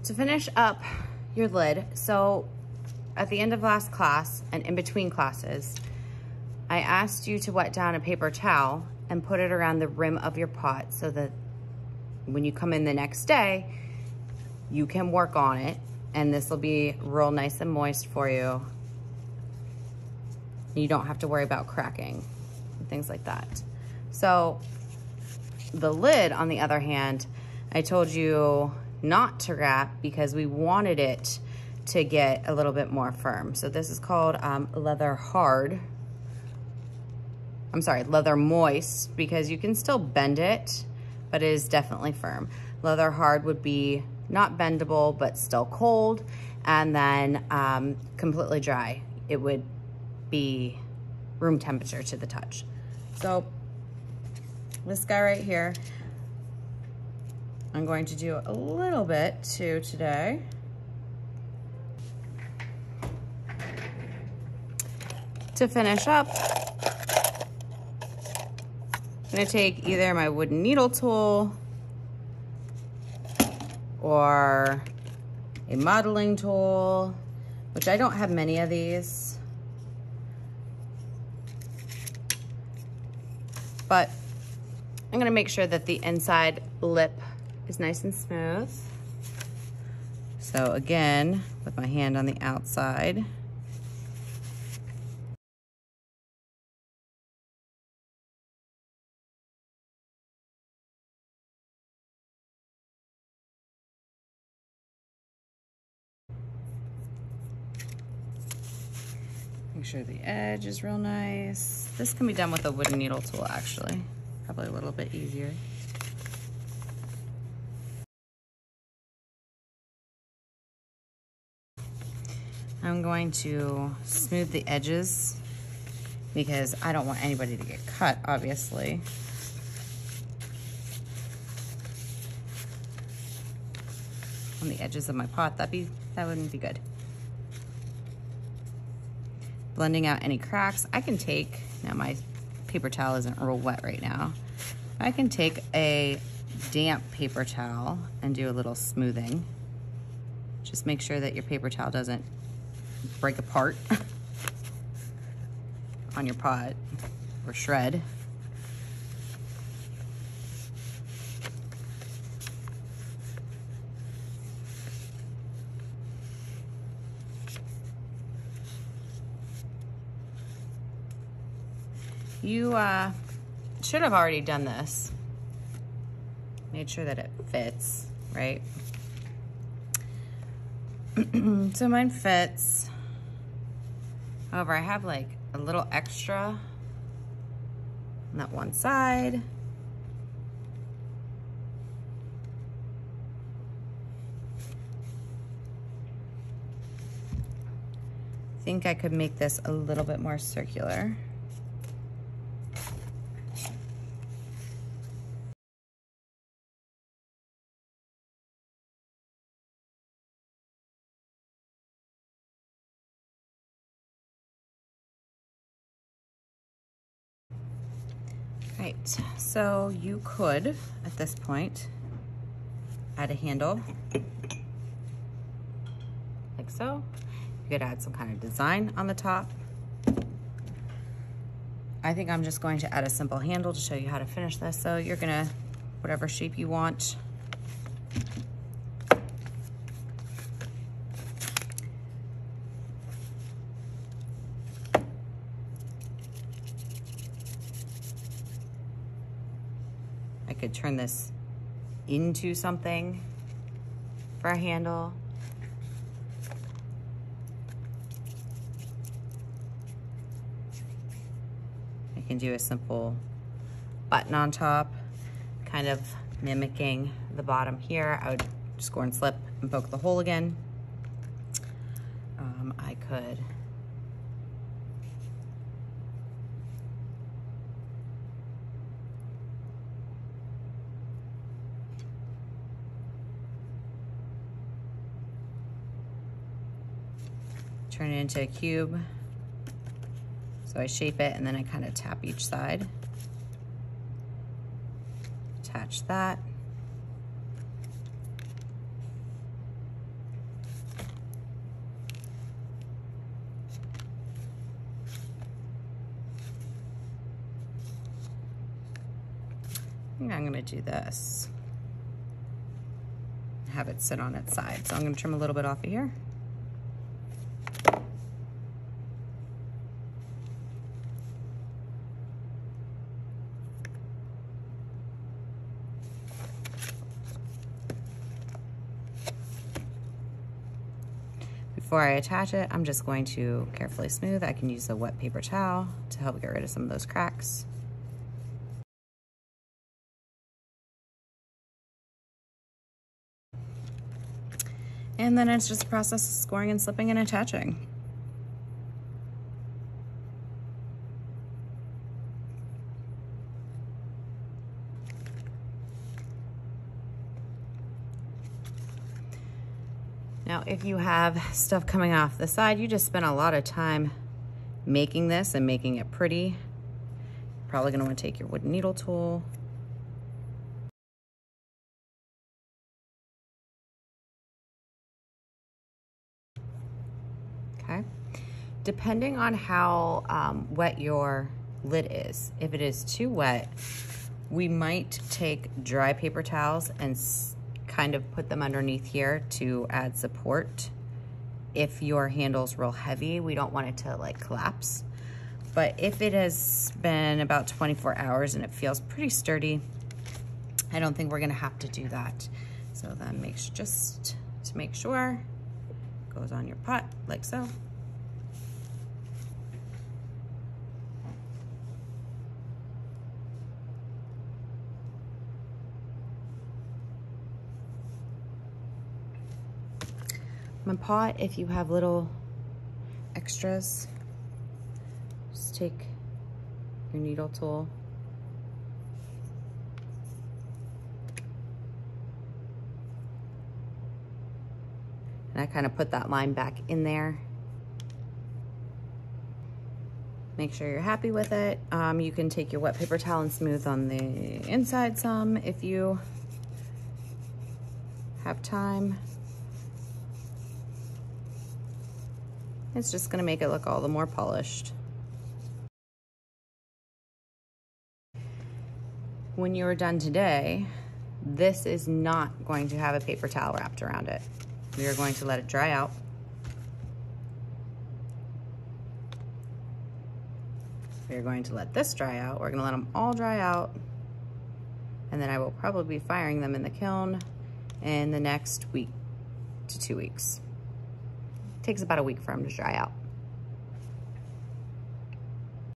To finish up your lid, so at the end of last class and in between classes, I asked you to wet down a paper towel and put it around the rim of your pot so that when you come in the next day, you can work on it, and this will be real nice and moist for you. You don't have to worry about cracking and things like that. So the lid, on the other hand, I told you not to wrap because we wanted it to get a little bit more firm. So this is called leather hard. I'm sorry, leather moist, because you can still bend it, but it is definitely firm. Leather hard would be not bendable, but still cold, and then completely dry. It would be room temperature to the touch. So this guy right here, I'm going to do a little bit too today. To finish up, I'm gonna take either my wooden needle tool or a modeling tool, which I don't have many of these, but I'm gonna make sure that the inside lip is nice and smooth. So again, with my hand on the outside. Make sure the edge is real nice. This can be done with a wooden needle tool, actually. Probably a little bit easier. I'm going to smooth the edges because I don't want anybody to get cut, obviously. On the edges of my pot, that wouldn't be good. Blending out any cracks. I can take, now my paper towel isn't real wet right now. I can take a damp paper towel and do a little smoothing. Just make sure that your paper towel doesn't break apart on your pot or shred. You should have already done this. Made sure that it fits, right? So mine fits. However, I have like a little extra on that one side. I think I could make this a little bit more circular. Right, so you could, at this point, add a handle, like so. You could add some kind of design on the top. I think I'm just going to add a simple handle to show you how to finish this. So you're gonna, whatever shape you want. I could turn this into something for a handle. I can do a simple button on top, kind of mimicking the bottom here. I would score and slip and poke the hole again. I could turn it into a cube. So I shape it and then I kind of tap each side. Attach that. I think I'm gonna do this. Have it sit on its side. So I'm gonna trim a little bit off of here. Before I attach it, I'm just going to carefully smooth. I can use a wet paper towel to help get rid of some of those cracks. And then it's just a process of scoring and slipping and attaching. Now, if you have stuff coming off the side, you just spent a lot of time making this and making it pretty. Probably gonna wanna take your wooden needle tool. Okay. Depending on how wet your lid is, if it is too wet, we might take dry paper towels and kind of put them underneath here to add support. If your handle's real heavy, we don't want it to like collapse. But if it has been about 24 hours and it feels pretty sturdy, I don't think we're gonna have to do that. So then just to make sure, goes on your pot like so. My pot, if you have little extras, just take your needle tool and I kind of put that line back in there. Make sure you're happy with it. You can take your wet paper towel and smooth on the inside some if you have time. It's just gonna make it look all the more polished. When you're done today, this is not going to have a paper towel wrapped around it. We are going to let it dry out. We're going to let this dry out. We're gonna let them all dry out. And then I will probably be firing them in the kiln in the next week to 2 weeks. Takes about a week for them to dry out.